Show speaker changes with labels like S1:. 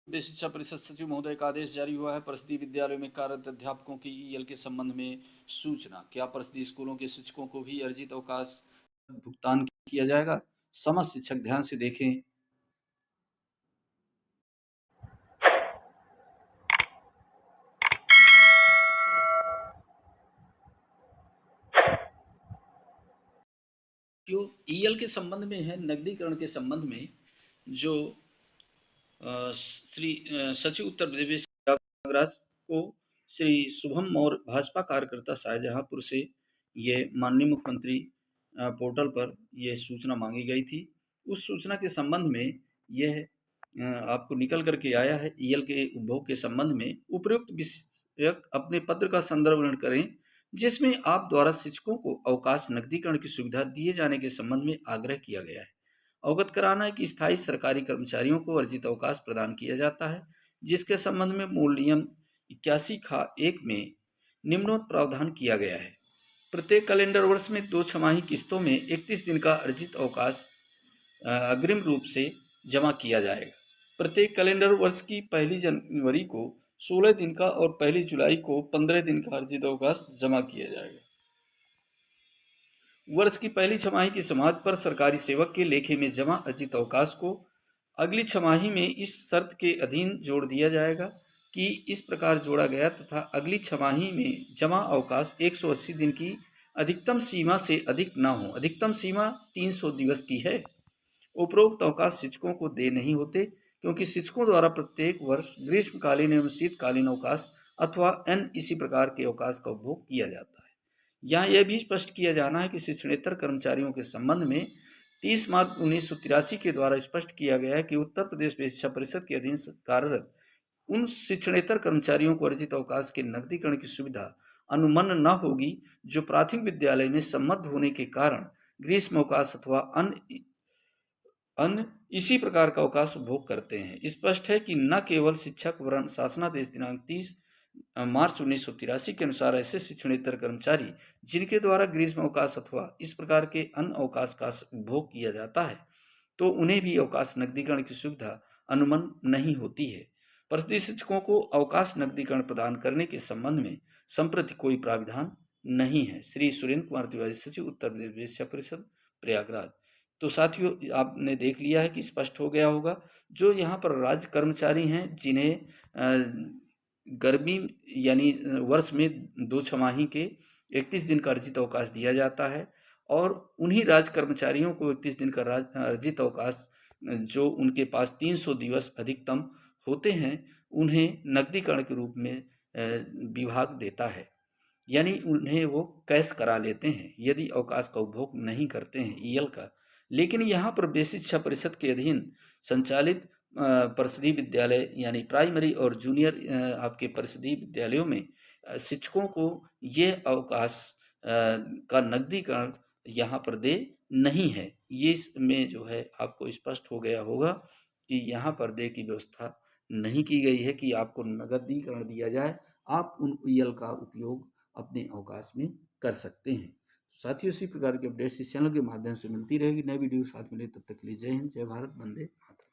S1: प्रदेश शिक्षा परिषद सचिव महोदय का आदेश जारी हुआ है। परिषदीय विद्यालयों में कार्यरत अध्यापकों की ईएल के संबंध में सूचना। क्या परिषदीय स्कूलों के शिक्षकों को भी अर्जित अवकाश भुगतान किया जाएगा? समस्त शिक्षक ध्यान से देखें। जो ईएल के संबंध में है, नगदीकरण के संबंध में जो श्री सचिव उत्तर प्रदेश प्रयागराज को श्री शुभम मौर्य भाजपा कार्यकर्ता शाहजहांपुर से ये माननीय मुख्यमंत्री पोर्टल पर यह सूचना मांगी गई थी। उस सूचना के संबंध में यह आपको निकल करके आया है। ईएल के उपभोग के संबंध में उपयुक्त विषयक अपने पत्र का संदर्भ ग्रहण करें, जिसमें आप द्वारा शिक्षकों को अवकाश नकदीकरण की सुविधा दिए जाने के संबंध में आग्रह किया गया है। अवगत कराना है कि स्थायी सरकारी कर्मचारियों को अर्जित अवकाश प्रदान किया जाता है, जिसके संबंध में मूल नियम 81(1) में निम्नोक्त प्रावधान किया गया है। प्रत्येक कैलेंडर वर्ष में 2 छमाही किस्तों में 31 दिन का अर्जित अवकाश अग्रिम रूप से जमा किया जाएगा। प्रत्येक कैलेंडर वर्ष की 1 जनवरी को 16 दिन का और 1 जुलाई को 15 दिन का अर्जित अवकाश जमा किया जाएगा। वर्ष की पहली छमाही की समाप्ति पर सरकारी सेवक के लेखे में जमा अर्जित अवकाश को अगली छमाही में इस शर्त के अधीन जोड़ दिया जाएगा कि इस प्रकार जोड़ा गया तथा अगली छमाही में जमा अवकाश 180 दिन की अधिकतम सीमा से अधिक न हो। अधिकतम सीमा 300 दिवस की है। उपरोक्त अवकाश शिक्षकों को दे नहीं होते, क्योंकि शिक्षकों द्वारा प्रत्येक वर्ष ग्रीष्मकालीन एवं शीतकालीन अवकाश अथवा अन्य इसी प्रकार के अवकाश का उपभोग किया जाता है। यहाँ यह भी स्पष्ट किया जाना है कि शिक्षणेतर कर्मचारियों के संबंध में 30 मार्च 1983 के द्वारा स्पष्ट किया गया है कि उत्तर प्रदेश शिक्षा परिषद के अधीन कार्यरत उन शिक्षणेतर कर्मचारियों को अर्जित अवकाश के नकदीकरण की सुविधा अनुमन्य न होगी जो प्राथमिक विद्यालय में सम्मत होने के कारण ग्रीष्म अवकाश अथवा अन्य इसी प्रकार का अवकाश उपभोग करते हैं। स्पष्ट है कि न केवल शिक्षक वरन शासनादेश दिनांक 30 मार्च 1983 के अनुसार ऐसे शिक्षणेतर कर्मचारी जिनके द्वारा ग्रीष्म अवकाश अथवा इस प्रकार के अन्य अवकाश का उपभोग किया जाता है, तो उन्हें भी अवकाश नकदीकरण की सुविधा अनुमन्य नहीं होती है। परिषदीय शिक्षकों को अवकाश नकदीकरण प्रदान करने के संबंध में संप्रति कोई प्राविधान नहीं है। श्री सुरेंद्र कुमार तिवारी, सचिव उत्तर प्रदेश शिक्षा परिषद, प्रयागराज। तो साथियों, आपने देख लिया है कि स्पष्ट हो गया होगा। जो यहाँ पर राज्य कर्मचारी हैं जिन्हें गर्मी यानी वर्ष में 2 छमाही के 31 दिन का अर्जित अवकाश दिया जाता है, और उन्हीं राज्य कर्मचारियों को 31 दिन का अर्जित अवकाश जो उनके पास 300 दिवस अधिकतम होते हैं, उन्हें नकदीकरण के रूप में विभाग देता है। यानी उन्हें वो कैश करा लेते हैं यदि अवकाश का उपभोग नहीं करते हैं ईएल का। लेकिन यहाँ पर बेसिक शिक्षा परिषद के अधीन संचालित परिषदीय विद्यालय यानी प्राइमरी और जूनियर आपके परिषदीय विद्यालयों में शिक्षकों को ये अवकाश का नकदीकरण यहाँ पर दे नहीं है। ये इसमें जो है आपको स्पष्ट हो गया होगा कि यहाँ पर दे की व्यवस्था नहीं की गई है कि आपको नकदीकरण दिया जाए। आप उन ईएल का उपयोग अपने अवकाश में कर सकते हैं। साथियों, इसी प्रकार के अपडेट्स इस चैनल के माध्यम से मिलती रहेगी। नई वीडियो साथ मिले, तब तक के लिए जय हिंद, जय भारत, वंदे मातरम।